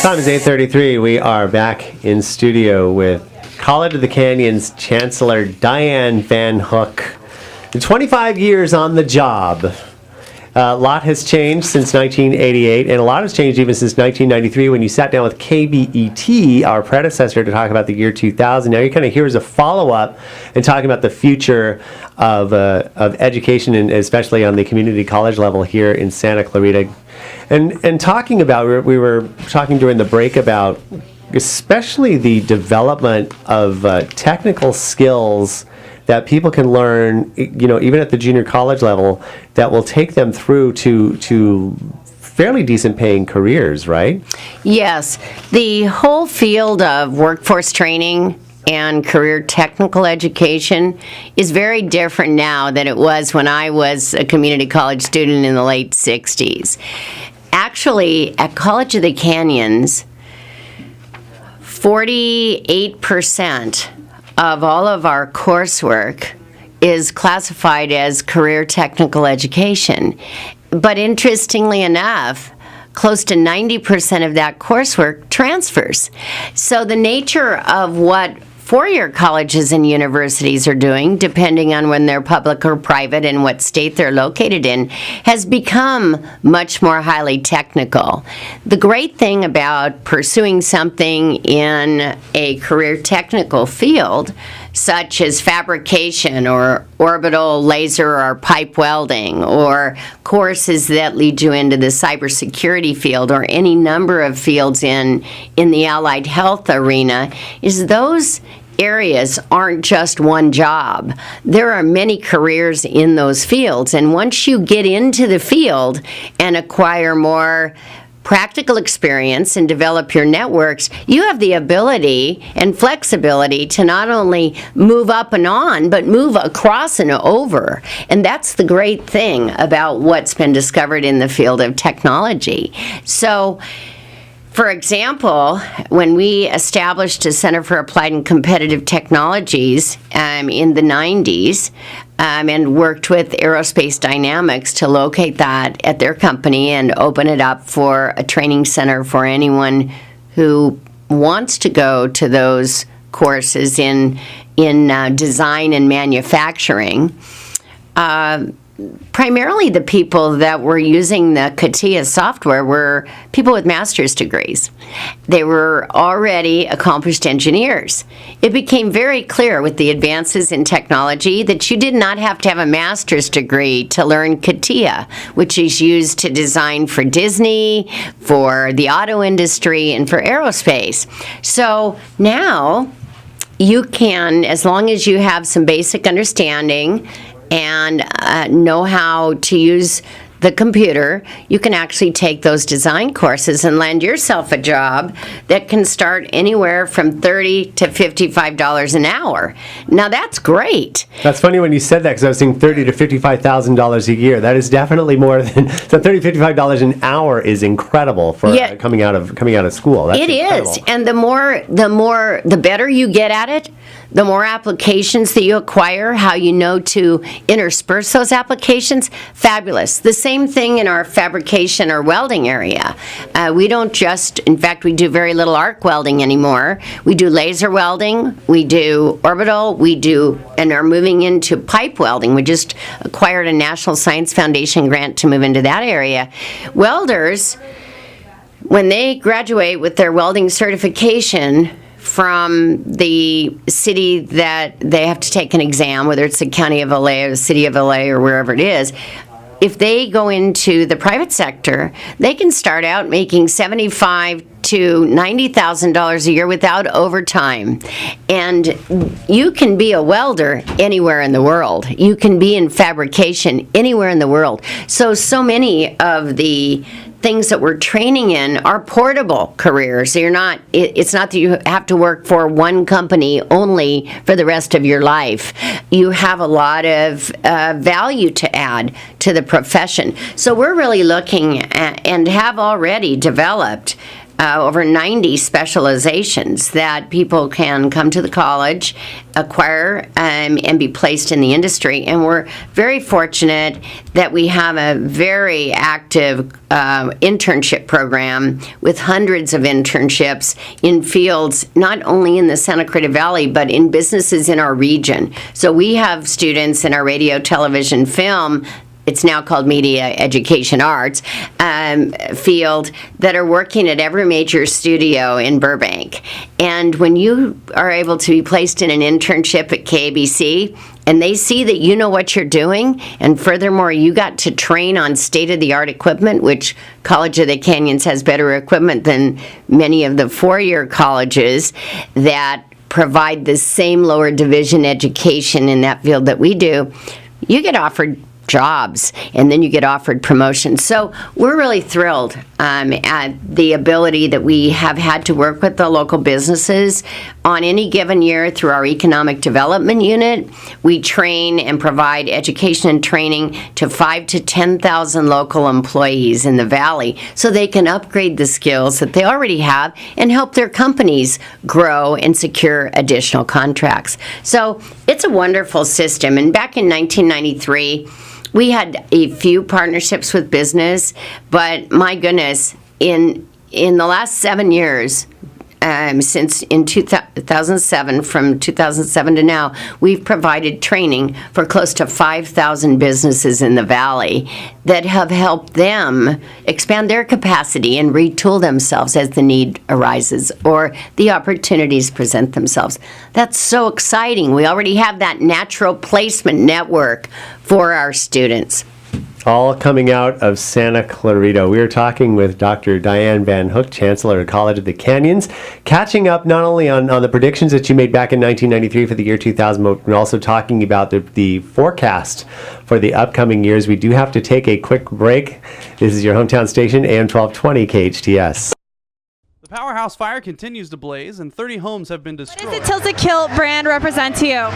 Time is 8:33. We are back in studio with College of the Canyon's Chancellor Dianne Van Hook. 25 years on the job. A lot has changed since 1988, and a lot has changed even since 1993 when you sat down with KBET, our predecessor, to talk about the year 2000. Now you're kind of here as a follow-up and talking about the future of education, and especially on the community college level here in Santa Clarita. And talking about, we were talking during the break about especially the development of technical skills that people can learn, even at the junior college level, that will take them through to fairly decent paying careers, right? Yes. The whole field of workforce training and career technical education is very different now than it was when I was a community college student in the late 60s. Actually, at College of the Canyons, 48% of all of our coursework is classified as career technical education. But interestingly enough, close to 90% of that coursework transfers. So the nature of what four-year colleges and universities are doing, depending on when they're public or private and what state they're located in, has become much more highly technical. The great thing about pursuing something in a career technical field, such as fabrication or orbital laser or pipe welding, or courses that lead you into the cybersecurity field, or any number of fields in the allied health arena, is those areas aren't just one job. There are many careers in those fields, and once you get into the field and acquire more practical experience and develop your networks, you have the ability and flexibility to not only move up and on, but move across and over. And that's the great thing about what's been discovered in the field of technology. So, for example, when we established a Center for Applied and Competitive Technologies in the 90s, and worked with Aerospace Dynamics to locate that at their company and open it up for a training center for anyone who wants to go to those courses in design and manufacturing. Primarily the people that were using the CATIA software were people with master's degrees. They were already accomplished engineers. It became very clear with the advances in technology that you did not have to have a master's degree to learn CATIA, which is used to design for Disney, for the auto industry, and for aerospace. So now you can, as long as you have some basic understanding and know how to use the computer, you can actually take those design courses and land yourself a job that can start anywhere from $30 to $55 an hour. Now that's great. That's funny when you said that, because I was thinking $30,000 to $55,000 a year. That is definitely more than so. $30 to $55 an hour is incredible for coming out of school. That's incredible. Is, and the better you get at it, the more applications that you acquire, how you know to intersperse those applications, fabulous. The same thing in our fabrication or welding area. We don't just, in fact, we do very little arc welding anymore. We do laser welding, we do orbital, and are moving into pipe welding. We just acquired a National Science Foundation grant to move into that area. Welders, when they graduate with their welding certification from the city that they have to take an exam, whether it's the County of LA or the City of LA or wherever it is, if they go into the private sector, they can start out making $75,000 to $90,000 a year without overtime. And you can be a welder anywhere in the world. You can be in fabrication anywhere in the world. So many of the things that we're training in are portable careers. It's not that you have to work for one company only for the rest of your life. You have a lot of value to add to the profession. So we're really looking at, and have already developed over 90 specializations that people can come to the college, acquire, and be placed in the industry. And we're very fortunate that we have a very active internship program with hundreds of internships in fields, not only in the Santa Clarita Valley, but in businesses in our region. So we have students in our radio, television, film, it's now called media education arts field, that are working at every major studio in Burbank. And when you are able to be placed in an internship at KABC and they see that you know what you're doing, and furthermore you got to train on state-of-the-art equipment, which College of the Canyons has better equipment than many of the four-year colleges that provide the same lower division education in that field that we do, you get offered jobs, and then you get offered promotions. So we're really thrilled at the ability that we have had to work with the local businesses. On any given year, through our economic development unit, we train and provide education and training to 5,000 to 10,000 local employees in the valley so they can upgrade the skills that they already have and help their companies grow and secure additional contracts. So it's a wonderful system. And back in 1993, we had a few partnerships with business, but my goodness, in the last 7 years, since in 2007, from 2007 to now, we've provided training for close to 5,000 businesses in the valley that have helped them expand their capacity and retool themselves as the need arises or the opportunities present themselves. That's so exciting. We already have that natural placement network for our students. All coming out of Santa Clarita. We are talking with Dr. Dianne Van Hook, Chancellor at College of the Canyons, catching up not only on the predictions that you made back in 1993 for the year 2000, but we're also talking about the forecast for the upcoming years. We do have to take a quick break. This is your hometown station, AM 1220 KHTS. The Powerhouse Fire continues to blaze, and 30 homes have been destroyed. What does the Tilted Kilt brand represent to you?